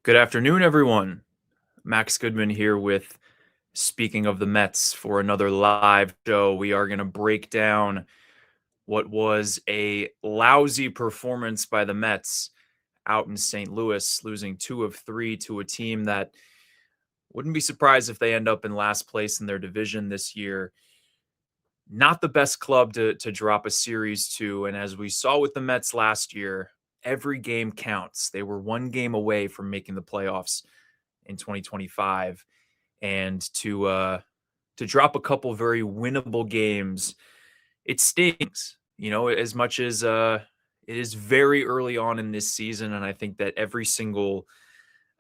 Good afternoon, everyone. Max Goodman here with Speaking of the Mets for another live show. We are going to break down what was a lousy performance by the Mets out in St. Louis, losing 2 of 3 to a team that wouldn't be surprised if they end up in last place in their division this year. Not the best club to drop a series to. And as we saw with the Mets last year, every game counts. They were one game away from making the playoffs in 2025, and to drop a couple very winnable games, it stings, as much as it is very early on in this season. And I think that every single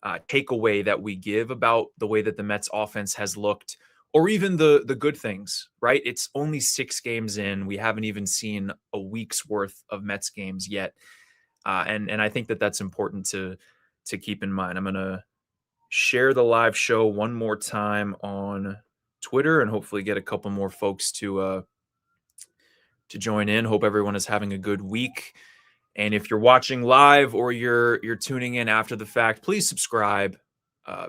takeaway that we give about the way that the Mets offense has looked, or even the good things, right? It's only 6 games in. We haven't even seen a week's worth of Mets games yet. And I think that that's important to keep in mind. I'm going to share the live show one more time on Twitter and hopefully get a couple more folks to join in. Hope everyone is having a good week. And if you're watching live or you're tuning in after the fact, please subscribe.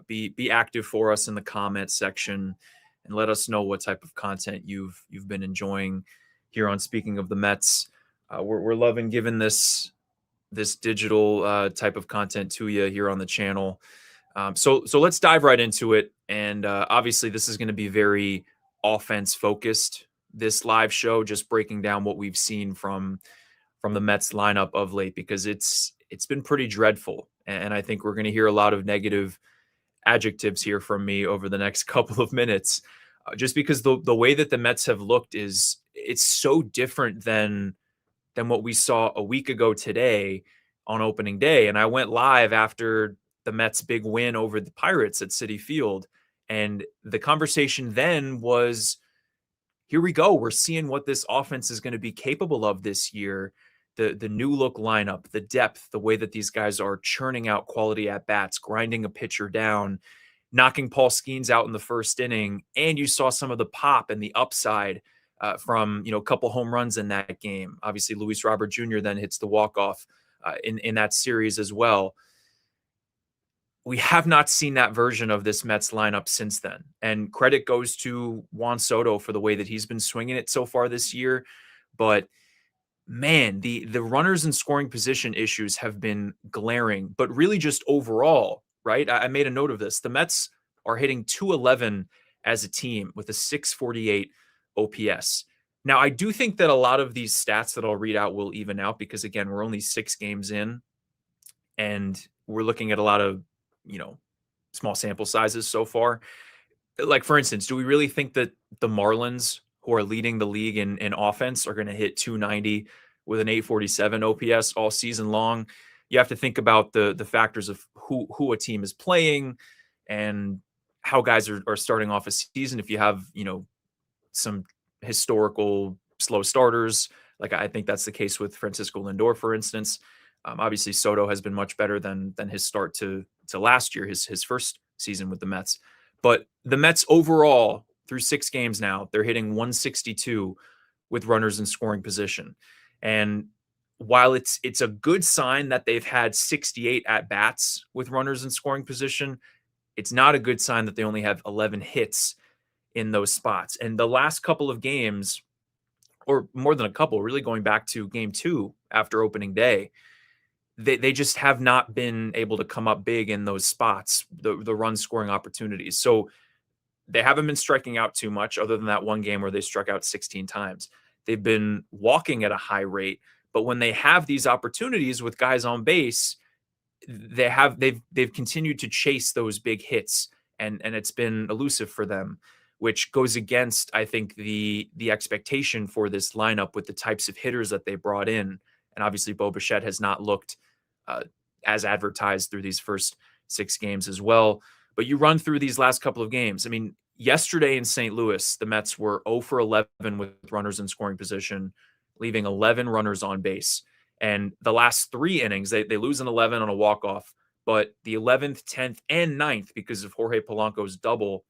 Be active for us in the comments section and let us know what type of content you've been enjoying here on Speaking of the Mets. We're loving giving this digital type of content to you here on the channel. So let's dive right into it. And obviously, this is going to be very offense focused. This live show, just breaking down what we've seen from the Mets lineup of late, because it's been pretty dreadful. And I think we're going to hear a lot of negative adjectives here from me over the next couple of minutes, just because the way that the Mets have looked it's so different than what we saw a week ago today on opening day. And I went live after the Mets' big win over the Pirates at Citi Field. And the conversation then was, here we go. We're seeing what this offense is going to be capable of this year. The new look lineup, the depth, the way that these guys are churning out quality at bats, grinding a pitcher down, knocking Paul Skeens out in the first inning. And you saw some of the pop and the upside from a couple home runs in that game. Obviously, Luis Robert Jr. then hits the walk-off in that series as well. We have not seen that version of this Mets lineup since then. And credit goes to Juan Soto for the way that he's been swinging it so far this year. But man, the runners in scoring position issues have been glaring, but really just overall, right? I made a note of this. The Mets are hitting 211 as a team with a 648 OPS. Now, I do think that a lot of these stats that I'll read out will even out because, again, we're only 6 games in and we're looking at a lot of, small sample sizes so far. Like, for instance, do we really think that the Marlins, who are leading the league in offense, are going to hit 290 with an 847 OPS all season long? You have to think about the factors of who a team is playing and how guys are starting off a season. If you have, some historical slow starters, like I think that's the case with Francisco Lindor, for instance. Obviously, Soto has been much better than his start to last year, his first season with the Mets. But the Mets overall, through 6 games now, they're hitting 162 with runners in scoring position. And while it's a good sign that they've had 68 at-bats with runners in scoring position, it's not a good sign that they only have 11 hits in those spots. And the last couple of games, or more than a couple, really going back to game 2 after opening day, they just have not been able to come up big in those spots, the run scoring opportunities. So they haven't been striking out too much, other than that one game where they struck out 16 times. They've been walking at a high rate, but when they have these opportunities with guys on base, they've continued to chase those big hits, and it's been elusive for them, which goes against, I think, the expectation for this lineup with the types of hitters that they brought in. And obviously, Bo Bichette has not looked as advertised through these first 6 games as well. But you run through these last couple of games. I mean, yesterday in St. Louis, the Mets were 0 for 11 with runners in scoring position, leaving 11 runners on base. And the last 3 innings, they lose an 11 on a walk-off. But the 11th, 10th, and 9th, because of Jorge Polanco's double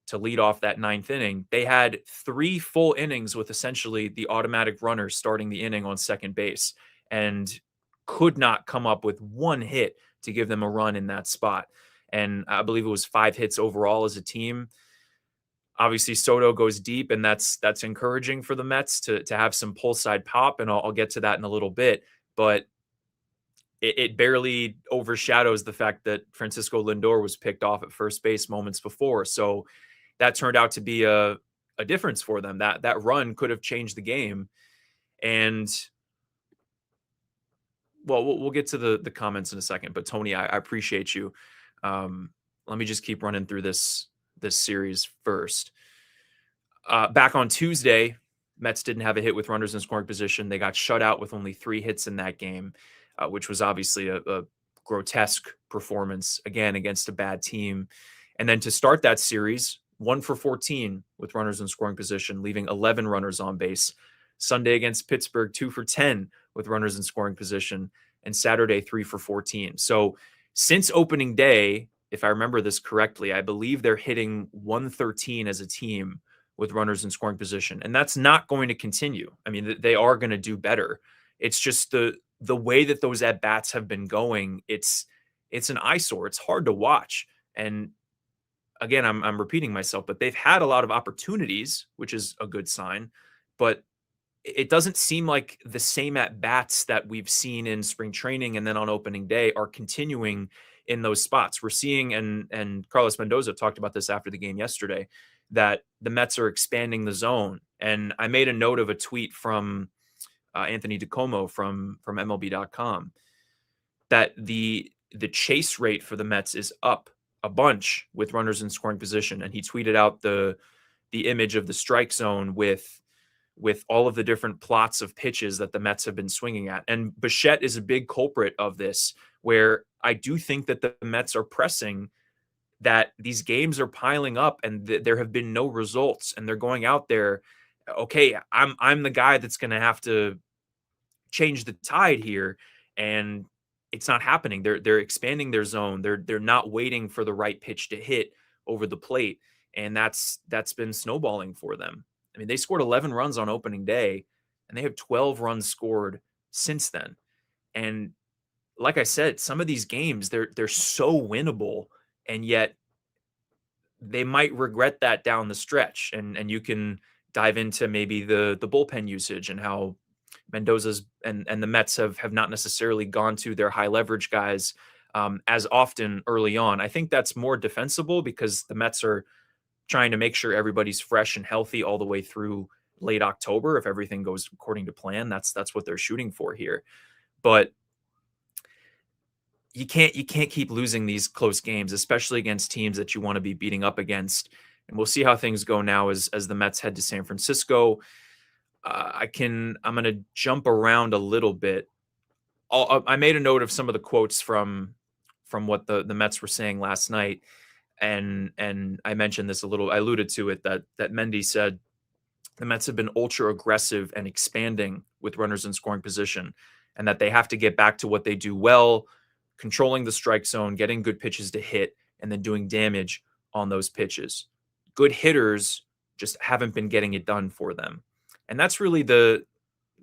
to lead off that 9th inning, they had 3 full innings with essentially the automatic runner starting the inning on second base and could not come up with one hit to give them a run in that spot. And I believe it was 5 hits overall as a team. Obviously, Soto goes deep, and that's encouraging for the Mets to have some pull side pop, and I'll get to that in a little bit. But it barely overshadows the fact that Francisco Lindor was picked off at first base moments before. So that turned out to be a difference for them. That run could have changed the game. And well, we'll get to the comments in a second. But Tony, I appreciate you. Let me just keep running through this series first. Back on Tuesday, Mets didn't have a hit with runners in scoring position. They got shut out with only 3 hits in that game, which was obviously a grotesque performance, again, against a bad team. And then to start that series, 1 for 14 with runners in scoring position, leaving 11 runners on base. Sunday against Pittsburgh, 2 for 10 with runners in scoring position. And Saturday, 3 for 14. So since opening day, if I remember this correctly, I believe they're hitting 113 as a team with runners in scoring position. And that's not going to continue. I mean, they are going to do better. It's just the way that those at-bats have been going, it's an eyesore. It's hard to watch. And again, I'm repeating myself, but they've had a lot of opportunities, which is a good sign. But it doesn't seem like the same at-bats that we've seen in spring training and then on opening day are continuing in those spots. We're seeing, and Carlos Mendoza talked about this after the game yesterday, that the Mets are expanding the zone. And I made a note of a tweet from Anthony DiComo from MLB.com that the chase rate for the Mets is up a bunch with runners in scoring position. And he tweeted out the image of the strike zone with all of the different plots of pitches that the Mets have been swinging at. And Bichette is a big culprit of this, where I do think that the Mets are pressing, that these games are piling up and there have been no results, and they're going out there, okay, I'm the guy that's going to have to change the tide here, and it's not happening. They're expanding their zone. They're not waiting for the right pitch to hit over the plate, and that's been snowballing for them. I mean, they scored 11 runs on opening day, and they have 12 runs scored since then. And like I said, some of these games, they're so winnable, and yet they might regret that down the stretch. And you can dive into maybe the bullpen usage and how Mendoza's and the Mets have not necessarily gone to their high leverage guys as often early on. I think that's more defensible because the Mets are trying to make sure everybody's fresh and healthy all the way through late October. If everything goes according to plan, that's what they're shooting for here. But you can't keep losing these close games, especially against teams that you want to be beating up against. And we'll see how things go now as the Mets head to San Francisco. I'm going to jump around a little bit. I made a note of some of the quotes from what the Mets were saying last night. And I mentioned this a little, I alluded to it, that Mendy said the Mets have been ultra aggressive and expanding with runners in scoring position, and that they have to get back to what they do well, controlling the strike zone, getting good pitches to hit, and then doing damage on those pitches. Good hitters just haven't been getting it done for them. And that's really the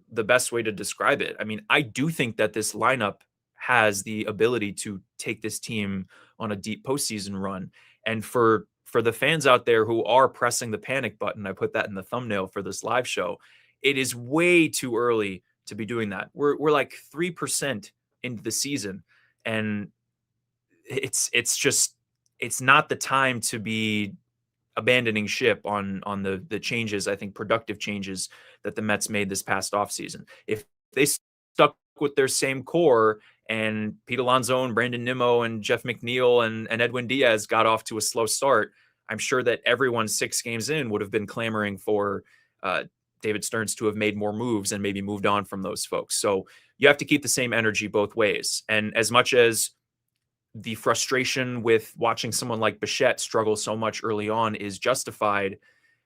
best way to describe it. I mean, I do think that this lineup has the ability to take this team on a deep postseason run. And for the fans out there who are pressing the panic button, I put that in the thumbnail for this live show, it is way too early to be doing that. We're like 3% into the season, and it's not the time to be abandoning ship on the changes, I think productive changes that the Mets made this past offseason. If they stuck with their same core and Pete Alonso and Brandon Nimmo and Jeff McNeil and Edwin Diaz got off to a slow start, I'm sure that everyone 6 games in would have been clamoring for David Stearns to have made more moves and maybe moved on from those folks. So you have to keep the same energy both ways. And as much as the frustration with watching someone like Bichette struggle so much early on is justified,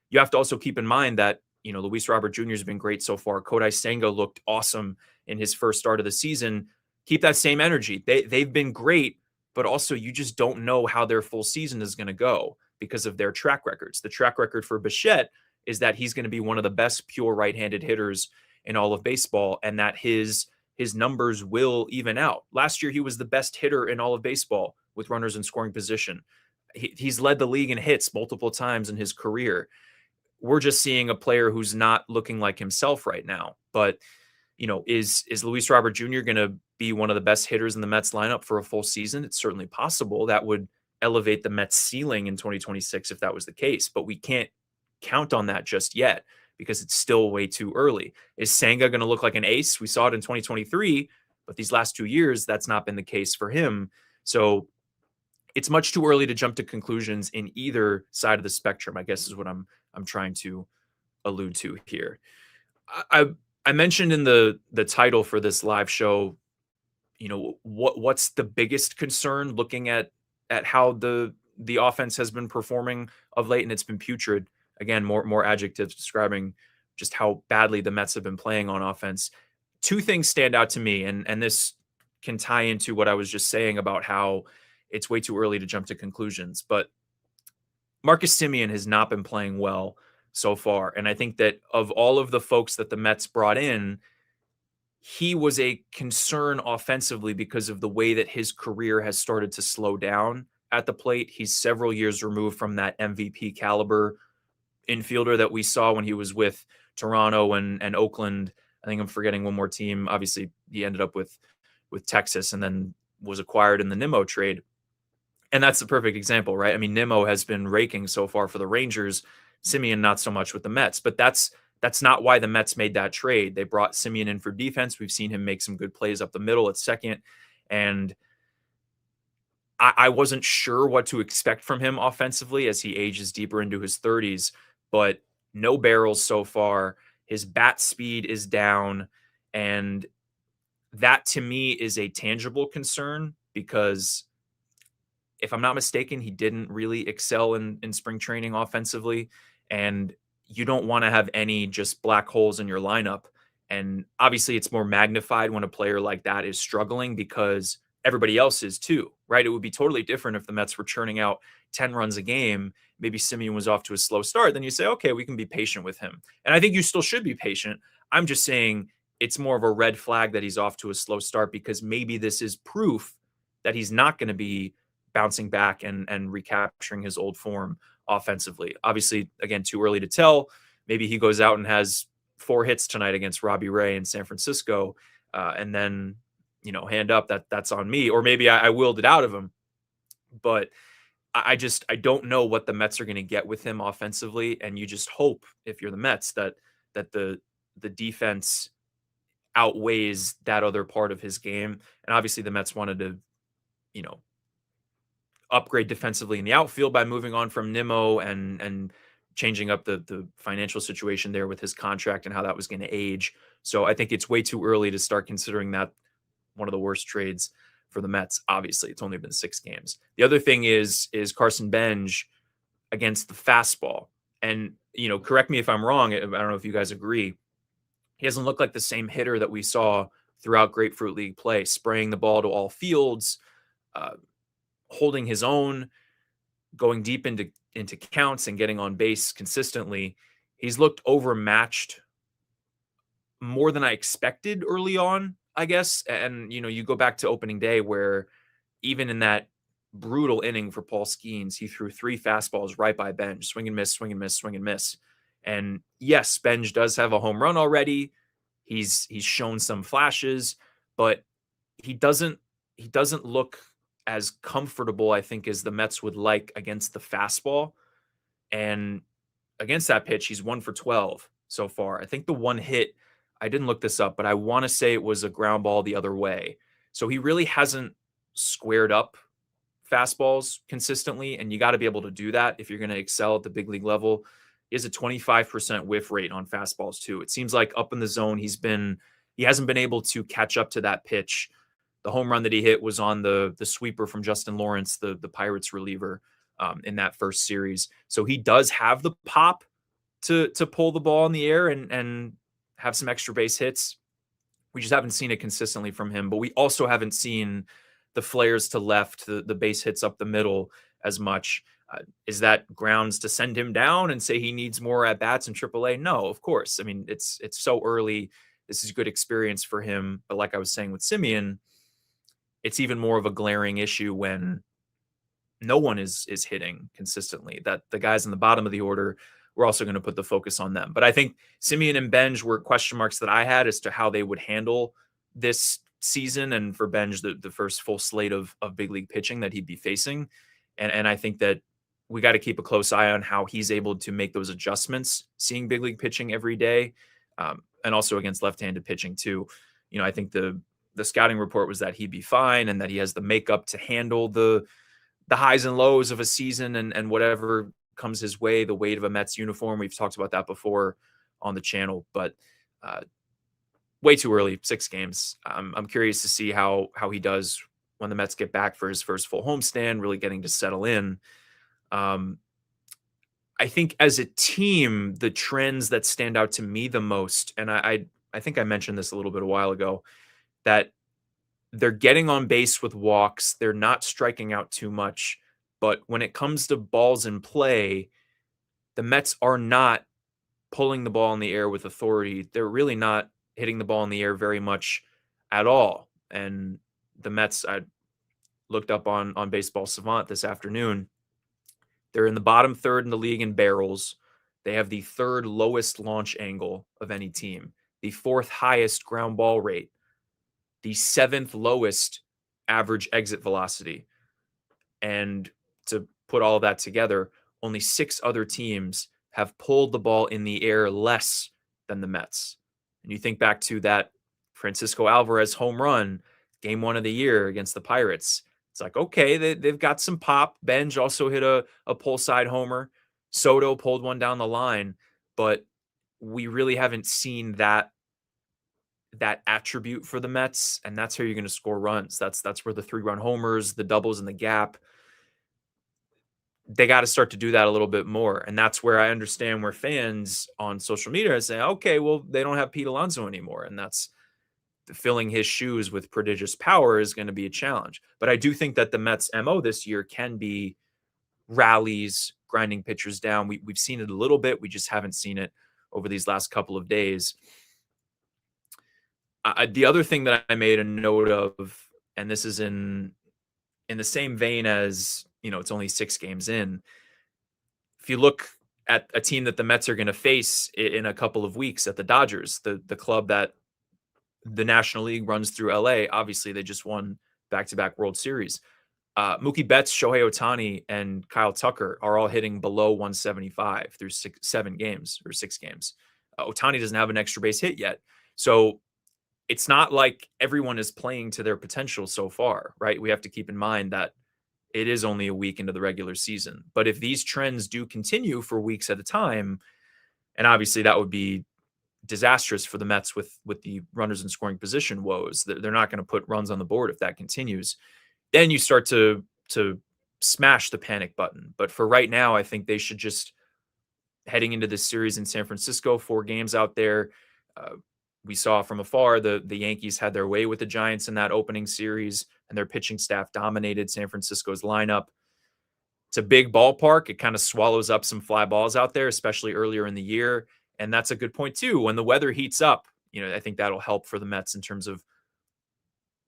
you have to also keep in mind that, Luis Robert Jr. has been great so far. Kodai Senga looked awesome in his first start of the season. Keep that same energy. They've been great, but also you just don't know how their full season is going to go because of their track records. The track record for Bichette is that he's going to be one of the best pure right-handed hitters in all of baseball, and that his his numbers will even out. Last year, he was the best hitter in all of baseball with runners in scoring position. He's led the league in hits multiple times in his career. We're just seeing a player who's not looking like himself right now. But, is Luis Robert Jr. going to be one of the best hitters in the Mets lineup for a full season? It's certainly possible. That would elevate the Mets ceiling in 2026 if that was the case. But we can't count on that just yet because it's still way too early. Is Senga going to look like an ace? We saw it in 2023, but these last 2 years, that's not been the case for him. So it's much too early to jump to conclusions in either side of the spectrum, I guess is what I'm trying to allude to here. I mentioned in the title for this live show, what's the biggest concern looking at how the offense has been performing of late, and it's been putrid. Again, more adjectives describing just how badly the Mets have been playing on offense. Two things stand out to me, and this can tie into what I was just saying about how it's way too early to jump to conclusions. But Marcus Semien has not been playing well so far. And I think that of all of the folks that the Mets brought in, he was a concern offensively because of the way that his career has started to slow down at the plate. He's several years removed from that MVP caliber infielder that we saw when he was with Toronto and Oakland. I think I'm forgetting one more team. Obviously, he ended up with Texas and then was acquired in the Nimmo trade. And that's the perfect example, right? I mean, Nimmo has been raking so far for the Rangers, Semien not so much with the Mets, but that's not why the Mets made that trade. They brought Semien in for defense. We've seen him make some good plays up the middle at second. And I wasn't sure what to expect from him offensively as he ages deeper into his 30s, but no barrels so far. His bat speed is down. And that to me is a tangible concern because if I'm not mistaken, he didn't really excel in spring training offensively. And you don't want to have any just black holes in your lineup. And obviously it's more magnified when a player like that is struggling because everybody else is too, right? It would be totally different if the Mets were churning out 10 runs a game. Maybe Semien was off to a slow start. Then you say, okay, we can be patient with him. And I think you still should be patient. I'm just saying it's more of a red flag that he's off to a slow start because maybe this is proof that he's not going to be bouncing back and recapturing his old form offensively. Obviously, again, too early to tell. Maybe he goes out and has 4 hits tonight against Robbie Ray in San Francisco, and then, hand up, that's on me. Or maybe I willed it out of him. But I don't know what the Mets are going to get with him offensively. And you just hope, if you're the Mets, that the defense outweighs that other part of his game. And obviously the Mets wanted to, upgrade defensively in the outfield by moving on from Nimmo and changing up the financial situation there with his contract and how that was going to age. So I think it's way too early to start considering that one of the worst trades for the Mets. Obviously, it's only been 6 games. The other thing is Carson Benj against the fastball. And, correct me if I'm wrong. I don't know if you guys agree. He doesn't look like the same hitter that we saw throughout Grapefruit League play, spraying the ball to all fields, holding his own, going deep into counts and getting on base consistently. He's looked overmatched more than I expected early on, I guess. And, you go back to opening day where even in that brutal inning for Paul Skeens, he threw 3 fastballs right by Benj, swing and miss, swing and miss, swing and miss. And yes, Benj does have a home run already. He's shown some flashes, but he doesn't look as comfortable, I think, as the Mets would like against the fastball. And against that pitch, he's 1 for 12 so far. I think the one hit, I didn't look this up, but I want to say it was a ground ball the other way. So he really hasn't squared up fastballs consistently, and you got to be able to do that if you're going to excel at the big league level. He has a 25% whiff rate on fastballs too. It seems like up in the zone, he hasn't been able to catch up to that pitch. The home run that he hit was on the sweeper from Justin Lawrence, the Pirates reliever, in that first series. So he does have the pop to pull the ball in the air and have some extra base hits. We just haven't seen it consistently from him. But we also haven't seen the flares to left, the base hits up the middle as much. Is that grounds to send him down and say he needs more at bats in AAA? No, of course. I mean, it's so early. this is good experience for him. But like I was saying with Simeon, it's even more of a glaring issue when no one is hitting consistently. That the guys in the bottom of the order, we're also going to put the focus on them. But I think Simeon and Benj were question marks that I had as to how they would handle this season, and for Benj, the first full slate of big league pitching that he'd be facing. And I think that we got to keep a close eye on how he's able to make those adjustments, seeing big league pitching every day, and also against left-handed pitching too. I think the scouting report was that he'd be fine and that he has the makeup to handle the highs and lows of a season and whatever comes his way, the weight of a Mets uniform. We've talked about that before on the channel, but way too early, 6 games. I'm curious to see how he does when the Mets get back for his first full homestand, really getting to settle in. I think as a team, the trends that stand out to me the most, and I think I mentioned this a little bit a while ago, that they're getting on base with walks. They're not striking out too much. But when it comes to balls in play, the Mets are not pulling the ball in the air with authority. They're really not hitting the ball in the air very much at all. And the Mets, I looked up on Baseball Savant this afternoon. They're in the bottom third in the league in barrels. They have the 3rd lowest launch angle of any team, the 4th highest ground ball rate, the 7th lowest average exit velocity. And to put all of that together, only 6 other teams have pulled the ball in the air less than the Mets. And you think back to that Francisco Alvarez home run, game 1 of the year against the Pirates. It's like, okay, they've got some pop. Benj also hit a pull side homer. Soto pulled one down the line, but we really haven't seen that attribute for the Mets, and that's how you're going to score runs. That's where the 3-run homers, the doubles in the gap, they got to start to do that a little bit more. And that's where I understand where fans on social media are saying, okay, well, they don't have Pete Alonso anymore. And that's filling his shoes with prodigious power is going to be a challenge. But I do think that the Mets MO this year can be rallies, grinding pitchers down. We've seen it a little bit. We just haven't seen it over these last couple of days. The other thing that I made a note of, and this is in the same vein as, it's only 6 games in. If you look at a team that the Mets are going to face in a couple of weeks at the Dodgers, the club that the National League runs through LA, obviously they just won back-to-back World Series. Mookie Betts, Shohei Ohtani, and Kyle Tucker are all hitting below 175 through 6 games. Ohtani doesn't have an extra base hit yet. So it's not like everyone is playing to their potential so far, right? We have to keep in mind that it is only a week into the regular season. But if these trends do continue for weeks at a time, and obviously that would be disastrous for the Mets with the runners in scoring position woes. They're not going to put runs on the board if that continues. Then you start to smash the panic button. But for right now, I think they should just, heading into this series in San Francisco, 4 games out there, we saw from afar the Yankees had their way with the Giants in that opening series, and their pitching staff dominated San Francisco's lineup. It's a big ballpark. It kind of swallows up some fly balls out there, especially earlier in the year. And that's a good point too. When the weather heats up, I think that'll help for the Mets in terms of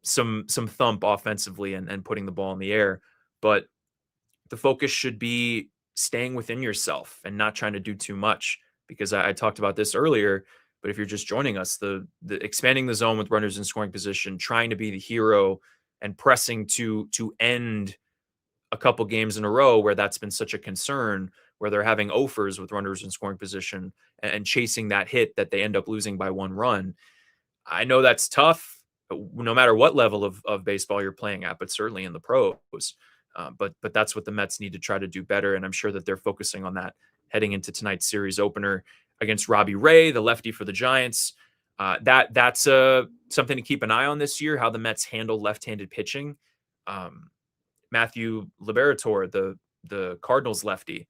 some thump offensively and putting the ball in the air. But the focus should be staying within yourself and not trying to do too much, because I talked about this earlier. But if you're just joining us, the expanding the zone with runners in scoring position, trying to be the hero and pressing to end a couple games in a row where that's been such a concern, where they're having offers with runners in scoring position and chasing that hit that they end up losing by 1 run. I know that's tough, no matter what level of baseball you're playing at, but certainly in the pros. But that's what the Mets need to try to do better, and I'm sure that they're focusing on that heading into tonight's series opener against Robbie Ray, the lefty for the Giants. That's something to keep an eye on this year, how the Mets handle left-handed pitching. Matthew Liberatore, the Cardinals lefty,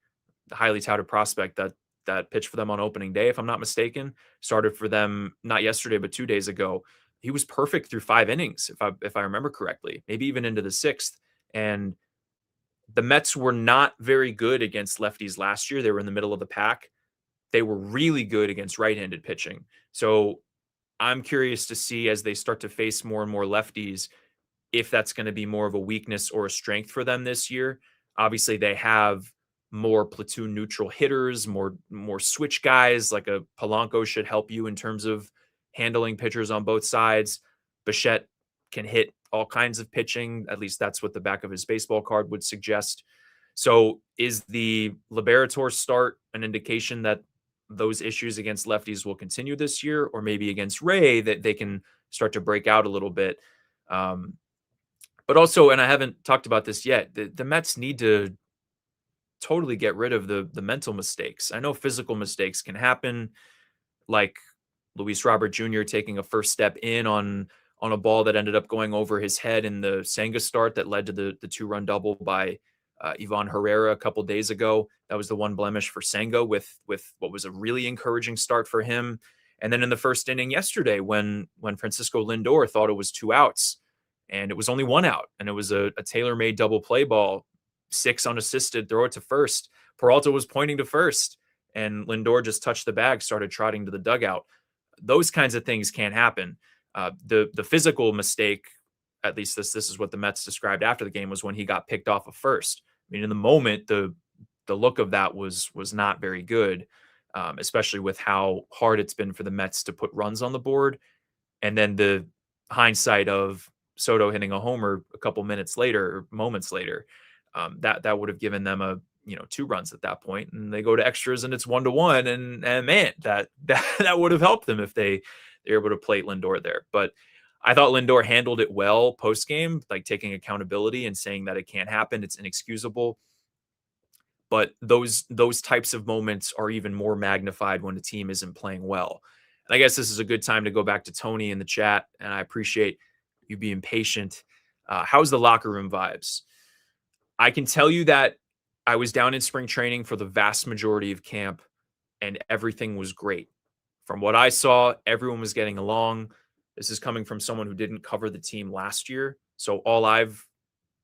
the highly touted prospect that pitched for them on opening day, if I'm not mistaken, started for them not yesterday but 2 days ago. He was perfect through 5 innings, if I remember correctly, maybe even into the 6th. And the Mets were not very good against lefties last year. They were in the middle of the pack. They were really good against right-handed pitching. So I'm curious to see as they start to face more and more lefties if that's going to be more of a weakness or a strength for them this year. Obviously, they have more platoon neutral hitters, more switch guys. Like a Polanco should help you in terms of handling pitchers on both sides. Bichette can hit all kinds of pitching. At least that's what the back of his baseball card would suggest. So, is the Liberator start an indication that those issues against lefties will continue this year, or maybe against Ray that they can start to break out a little bit? Um, but also, and I haven't talked about this yet, the Mets need to totally get rid of the mental mistakes. I know physical mistakes can happen, like Luis Robert Jr. taking a first step in on a ball that ended up going over his head in the Senga start that led to the 2-run double by Ivan Herrera a couple days ago. That was the one blemish for Senga with what was a really encouraging start for him. And then in the first inning yesterday, when Francisco Lindor thought it was 2 outs, and it was only 1 out, and it was a tailor-made double play ball, 6 unassisted, throw it to first. Peralta was pointing to first, and Lindor just touched the bag, started trotting to the dugout. Those kinds of things can't happen. The physical mistake, at least this is what the Mets described after the game, was when he got picked off of first. I mean, in the moment, the look of that was not very good, especially with how hard it's been for the Mets to put runs on the board. And then the hindsight of Soto hitting a homer a couple minutes later, or moments later, that would have given them 2 runs at that point, and they go to extras and it's 1-1, and man, that would have helped them if they're able to plate Lindor there. But I thought Lindor handled it well post game, like taking accountability and saying that it can't happen, it's inexcusable. But those types of moments are even more magnified when the team isn't playing well. And I guess this is a good time to go back to Tony in the chat, and I appreciate you being patient. How's the locker room vibes? I can tell you that I was down in spring training for the vast majority of camp, and everything was great. From what I saw, everyone was getting along. This is coming from someone who didn't cover the team last year. So all I've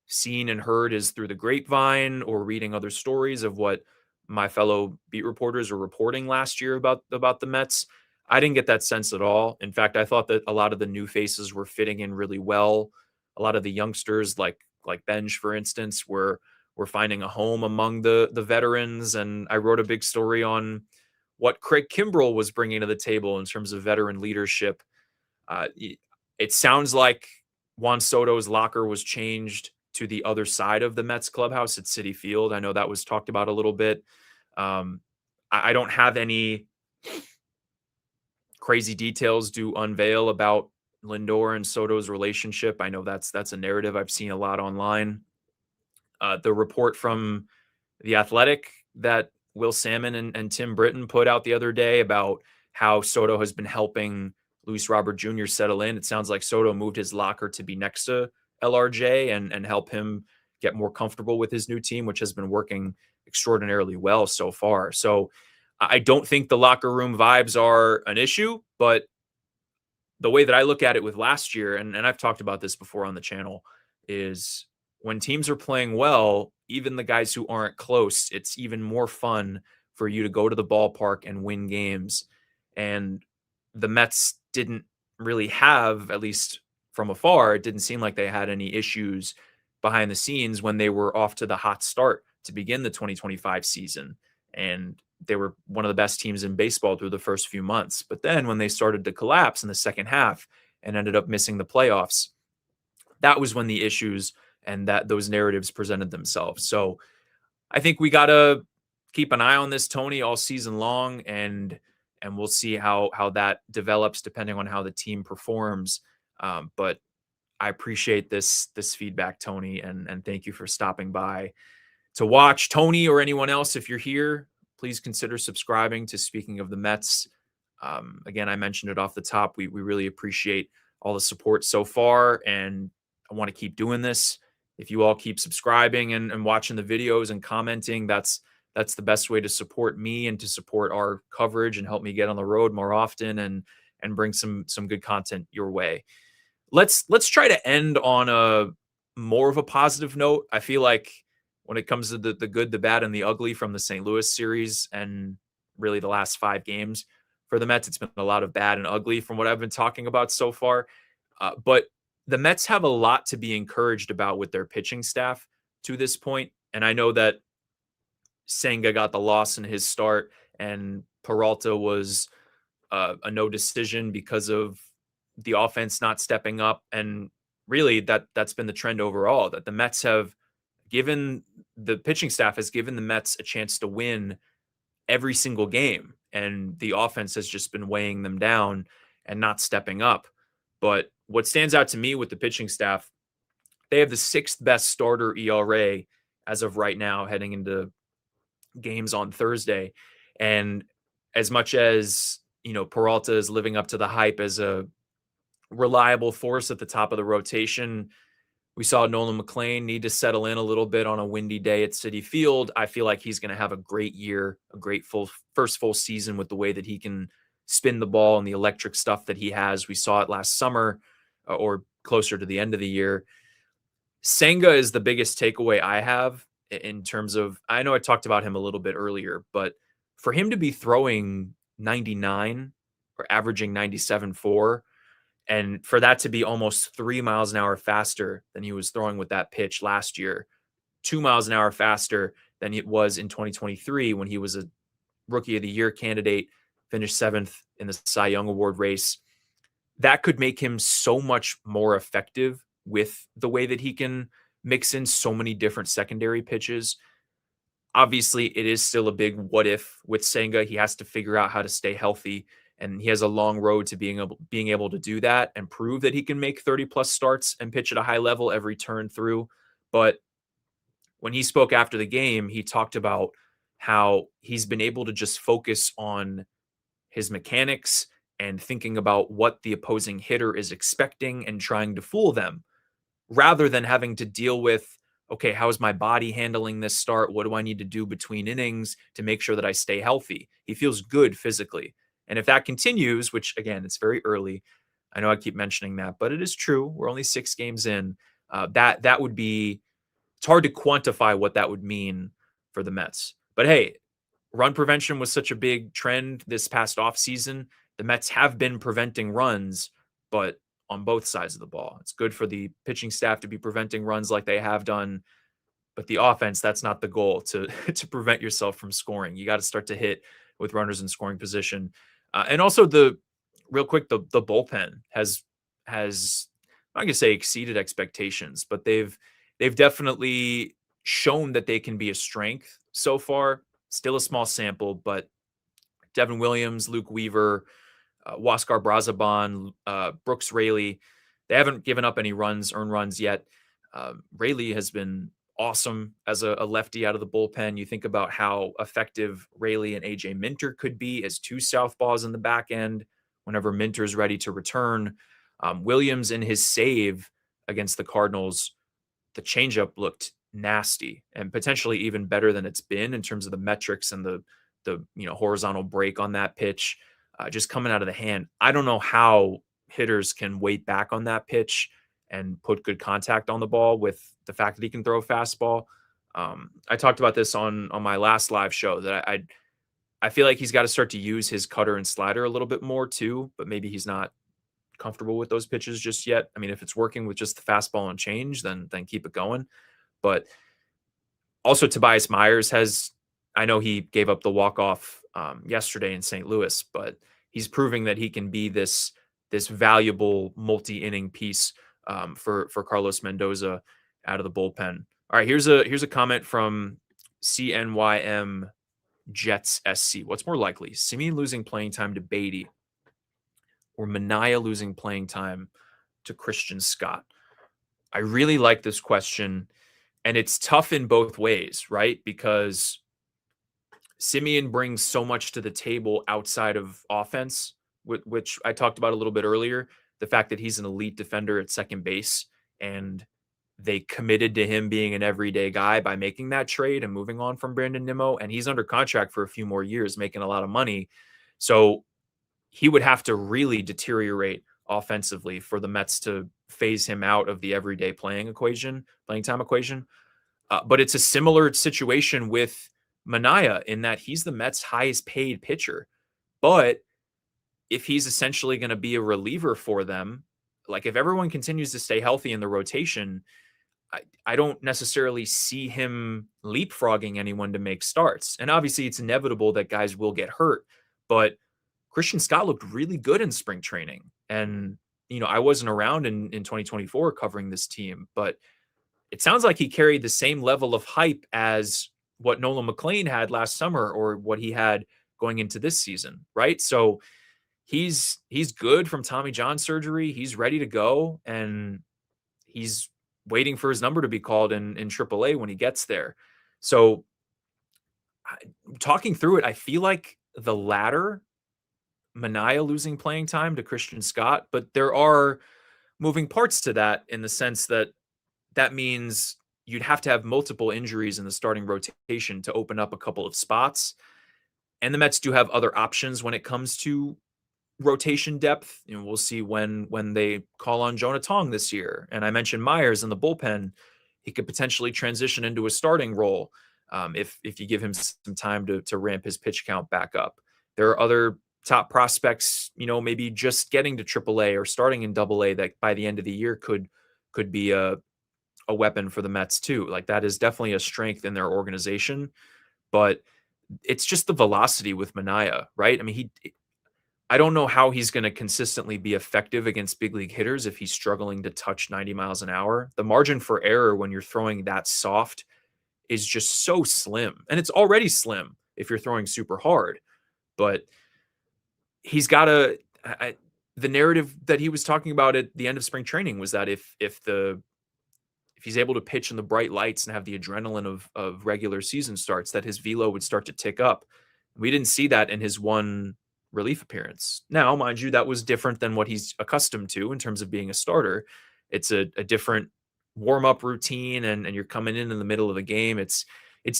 seen and heard is through the grapevine or reading other stories of what my fellow beat reporters were reporting last year about the Mets. I didn't get that sense at all. In fact, I thought that a lot of the new faces were fitting in really well. A lot of the youngsters, like Benj, for instance, were finding a home among the veterans. And I wrote a big story on what Craig Kimbrell was bringing to the table in terms of veteran leadership. It sounds like Juan Soto's locker was changed to the other side of the Mets clubhouse at Citi Field. I know that was talked about a little bit. I don't have any crazy details to unveil about Lindor and Soto's relationship. I know that's a narrative I've seen a lot online. The report from The Athletic that Will Salmon and Tim Britton put out the other day about how Soto has been helping Luis Robert Jr. settle in. It sounds like Soto moved his locker to be next to LRJ and help him get more comfortable with his new team, which has been working extraordinarily well so far. So I don't think the locker room vibes are an issue, but the way that I look at it with last year, and I've talked about this before on the channel, is when teams are playing well, even the guys who aren't close, it's even more fun for you to go to the ballpark and win games. And the Mets didn't really have, at least from afar, it didn't seem like they had any issues behind the scenes when they were off to the hot start to begin the 2025 season. And they were one of the best teams in baseball through the first few months. But then when they started to collapse in the second half and ended up missing the playoffs, that was when the issues and that those narratives presented themselves. So I think we got to keep an eye on this, Tony, all season long, and we'll see how that develops depending on how the team performs. But I appreciate this feedback, Tony, and thank you for stopping by to watch. Tony or anyone else, if you're here, please consider subscribing to Speaking of the Mets. Again, I mentioned it off the top. We really appreciate all the support so far, and I want to keep doing this. If you all keep subscribing and watching the videos and commenting, that's the best way to support me and to support our coverage and help me get on the road more often and bring some good content your way. Let's try to end on a more of a positive note. I feel like when it comes to the good, the bad, and the ugly from the St. Louis series and really the last 5 games for the Mets. It's been a lot of bad and ugly from what I've been talking about so far. But the Mets have a lot to be encouraged about with their pitching staff to this point. And I know that Senga got the loss in his start, and Peralta was a no decision because of the offense not stepping up. And really, that's been the trend overall, that the Mets have given the pitching staff has given the Mets a chance to win every single game, and the offense has just been weighing them down and not stepping up. But what stands out to me with the pitching staff, they have the sixth best starter ERA as of right now, heading into games on Thursday. And as much as, Peralta is living up to the hype as a reliable force at the top of the rotation, we saw Nolan McLean need to settle in a little bit on a windy day at Citi Field. I feel like he's going to have a great year, a great first full season with the way that he can spin the ball and the electric stuff that he has. We saw it last summer or closer to the end of the year. Senga is the biggest takeaway I have in terms of, I know I talked about him a little bit earlier, but for him to be throwing 99 or averaging 97.4, and for that to be almost 3 miles an hour faster than he was throwing with that pitch last year, 2 miles an hour faster than it was in 2023 when he was a Rookie of the Year candidate, finished 7th in the Cy Young Award race. That could make him so much more effective with the way that he can mix in so many different secondary pitches. Obviously, it is still a big what if with Senga. He has to figure out how to stay healthy, and he has a long road to being able to do that and prove that he can make 30 plus starts and pitch at a high level every turn through. But when he spoke after the game, he talked about how he's been able to just focus on his mechanics and thinking about what the opposing hitter is expecting and trying to fool them, rather than having to deal with, okay, how is my body handling this start? What do I need to do between innings to make sure that I stay healthy? He feels good physically. And if that continues, which again, it's very early, I know I keep mentioning that, but it is true. We're only 6 games in. That would be, it's hard to quantify what that would mean for the Mets. But hey, run prevention was such a big trend this past offseason. The Mets have been preventing runs, but on both sides of the ball. It's good for the pitching staff to be preventing runs like they have done, but the offense, that's not the goal, to prevent yourself from scoring. You got to start to hit with runners in scoring position. And also the bullpen has I'm not gonna say exceeded expectations, but they've definitely shown that they can be a strength so far. Still a small sample, but Devin Williams, Luke Weaver, Huascar Brazaban, Brooks Raley, they haven't given up any earned runs yet. Raley has been awesome as a lefty out of the bullpen. You think about how effective Raley and AJ Minter could be as 2 southpaws in the back end whenever Minter's ready to return. Williams in his save against the Cardinals, the changeup looked nasty and potentially even better than it's been in terms of the metrics and the horizontal break on that pitch, just coming out of the hand. I don't know how hitters can wait back on that pitch and put good contact on the ball with the fact that he can throw a fastball. I talked about this on my last live show, that I feel like he's got to start to use his cutter and slider a little bit more too, but maybe he's not comfortable with those pitches just yet. I mean, if it's working with just the fastball and change, then keep it going. But also Tobias Myers I know he gave up the walk-off yesterday in St. Louis, but he's proving that he can be this valuable multi-inning piece for Carlos Mendoza out of the bullpen. All right, here's a comment from CNYM Jets SC. What's more likely, Simeon losing playing time to Beatty or Mania losing playing time to Christian Scott? I really like this question, and it's tough in both ways, right? Because Simeon brings so much to the table outside of offense, which I talked about a little bit earlier. The fact that he's an elite defender at second base, and they committed to him being an everyday guy by making that trade and moving on from Brandon Nimmo, and he's under contract for a few more years, making a lot of money. So he would have to really deteriorate offensively for the Mets to phase him out of the everyday playing time equation. But it's a similar situation with Mania in that he's the Mets' highest paid pitcher, but if he's essentially going to be a reliever for them, like if everyone continues to stay healthy in the rotation, I don't necessarily see him leapfrogging anyone to make starts. And obviously, it's inevitable that guys will get hurt, but Christian Scott looked really good in spring training. And, I wasn't around in 2024 covering this team, but it sounds like he carried the same level of hype as what Nolan McLean had last summer or what he had going into this season, right? So he's good from Tommy John surgery. He's ready to go, and he's waiting for his number to be called in AAA when he gets there. So talking through it, I feel like the latter, Manaea losing playing time to Christian Scott, but there are moving parts to that in the sense that that means you'd have to have multiple injuries in the starting rotation to open up a couple of spots. And the Mets do have other options when it comes to rotation depth. We'll see when they call on Jonah Tong this year. And I mentioned Myers in the bullpen. He could potentially transition into a starting role if you give him some time to ramp his pitch count back up. There are other top prospects, maybe just getting to AAA or starting in AA that by the end of the year could be a weapon for the Mets too. Like that is definitely a strength in their organization, but it's just the velocity with Manaea, right? I mean, I don't know how he's going to consistently be effective against big league hitters if he's struggling to touch 90 miles an hour. The margin for error when you're throwing that soft is just so slim. And it's already slim if you're throwing super hard. But he's got the narrative that he was talking about at the end of spring training was that if he's able to pitch in the bright lights and have the adrenaline of regular season starts, that his velo would start to tick up. We didn't see that in his one relief appearance. Now, mind you, that was different than what he's accustomed to in terms of being a starter. It's a different warm-up routine, and you're coming in the middle of the game. It's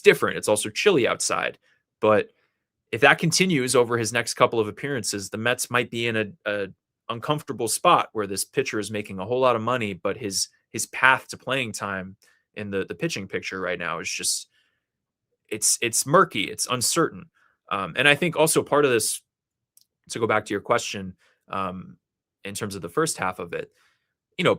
different. It's also chilly outside. But if that continues over his next couple of appearances, the Mets might be in a uncomfortable spot where this pitcher is making a whole lot of money, but his path to playing time in the pitching picture right now is just it's murky, it's uncertain. And I think also part of this, to go back to your question, in terms of the first half of it,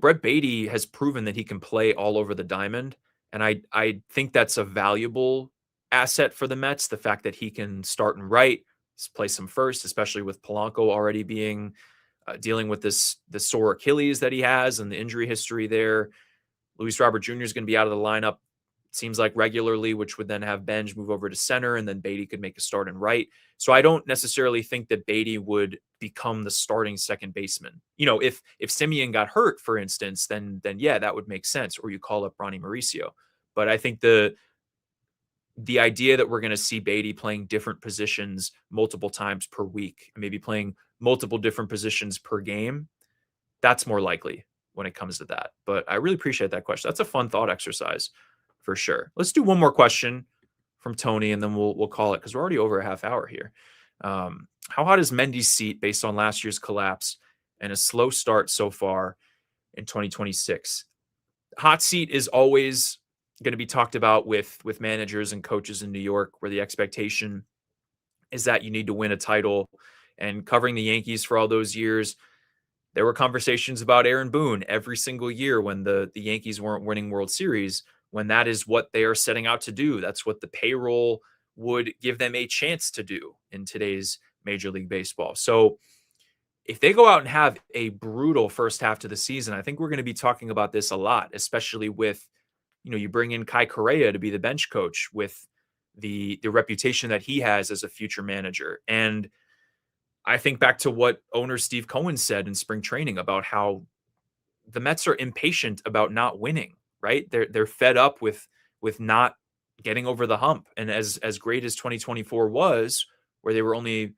Brett Baty has proven that he can play all over the diamond. And I think that's a valuable asset for the Mets. The fact that he can start and right, play some first, especially with Polanco already being dealing with the sore Achilles that he has and the injury history there. Luis Robert Jr. is going to be out of the lineup, seems like regularly, which would then have Benj move over to center, and then Baty could make a start and right. So I don't necessarily think that Baty would become the starting second baseman. If Simeon got hurt, for instance, then yeah, that would make sense. Or you call up Ronnie Mauricio. But I think the idea that we're going to see Baty playing different positions multiple times per week, maybe playing multiple different positions per game, that's more likely when it comes to that. But I really appreciate that question. That's a fun thought exercise for sure. Let's do one more question from Tony, and then we'll call it because we're already over a half hour here. How hot is Mendy's seat based on last year's collapse and a slow start so far in 2026? Hot seat is always going to be talked about with managers and coaches in New York, where the expectation is that you need to win a title. And covering the Yankees for all those years, there were conversations about Aaron Boone every single year when the Yankees weren't winning World Series, when that is what they are setting out to do. That's what the payroll would give them a chance to do in today's Major League Baseball. So if they go out and have a brutal first half to the season, I think we're going to be talking about this a lot, especially with, you bring in Kai Correa to be the bench coach with the reputation that he has as a future manager. And I think back to what owner Steve Cohen said in spring training about how the Mets are impatient about not winning, right? They're fed up with not getting over the hump. And as great as 2024 was, where they were only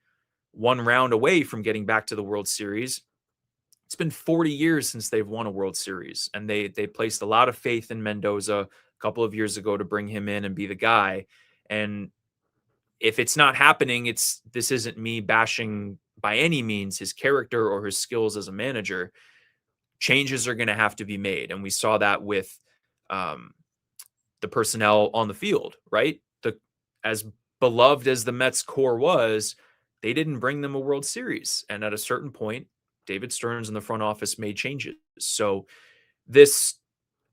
one round away from getting back to the World Series, it's been 40 years since they've won a World Series. And they placed a lot of faith in Mendoza a couple of years ago to bring him in and be the guy. And if it's not happening, this isn't me bashing by any means his character or his skills as a manager. Changes are going to have to be made. And we saw that with the personnel on the field, right? As beloved as the Mets core was, they didn't bring them a World Series. And at a certain point, David Stearns in the front office made changes. So this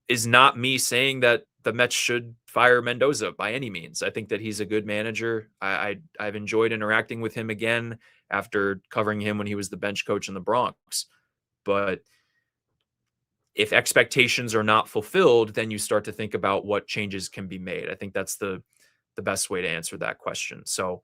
is not me saying that the Mets should fire Mendoza by any means. I think that he's a good manager. I've enjoyed interacting with him again after covering him when he was the bench coach in the Bronx. But if expectations are not fulfilled, then you start to think about what changes can be made. I think that's the best way to answer that question. So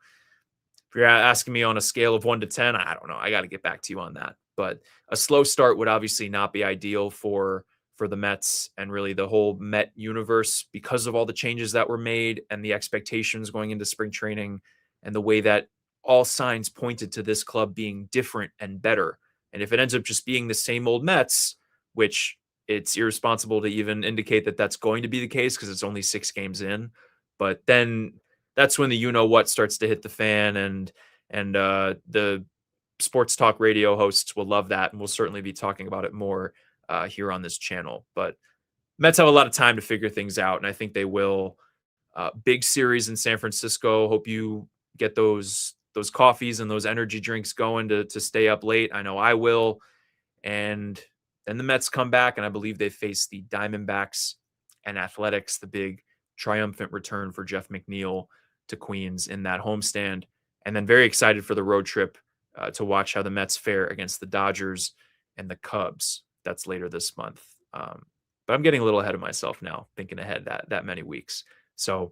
if you're asking me on a scale of 1 to 10, I don't know. I got to get back to you on that. But a slow start would obviously not be ideal for the Mets and really the whole Met universe because of all the changes that were made and the expectations going into spring training and the way that all signs pointed to this club being different and better. And if it ends up just being the same old Mets, which it's irresponsible to even indicate that that's going to be the case because it's only 6 games in, but then that's when the what starts to hit the fan, and the sports talk radio hosts will love that, and we'll certainly be talking about it more here on this channel. But Mets have a lot of time to figure things out, and I think they will. Big series in San Francisco. Hope you get those coffees and those energy drinks going to stay up late. I know I will. And then the Mets come back, and I believe they face the Diamondbacks and Athletics, the big triumphant return for Jeff McNeil to Queens in that homestand. And then very excited for the road trip to watch how the Mets fare against the Dodgers and the Cubs. That's later this month. But I'm getting a little ahead of myself now, thinking ahead that many weeks. So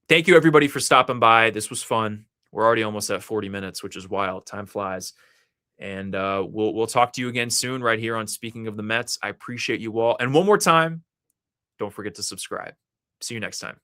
thank you, everybody, for stopping by. This was fun. We're already almost at 40 minutes, which is wild. Time flies. And we'll talk to you again soon right here on Speaking of the Mets. I appreciate you all. And one more time, don't forget to subscribe. See you next time.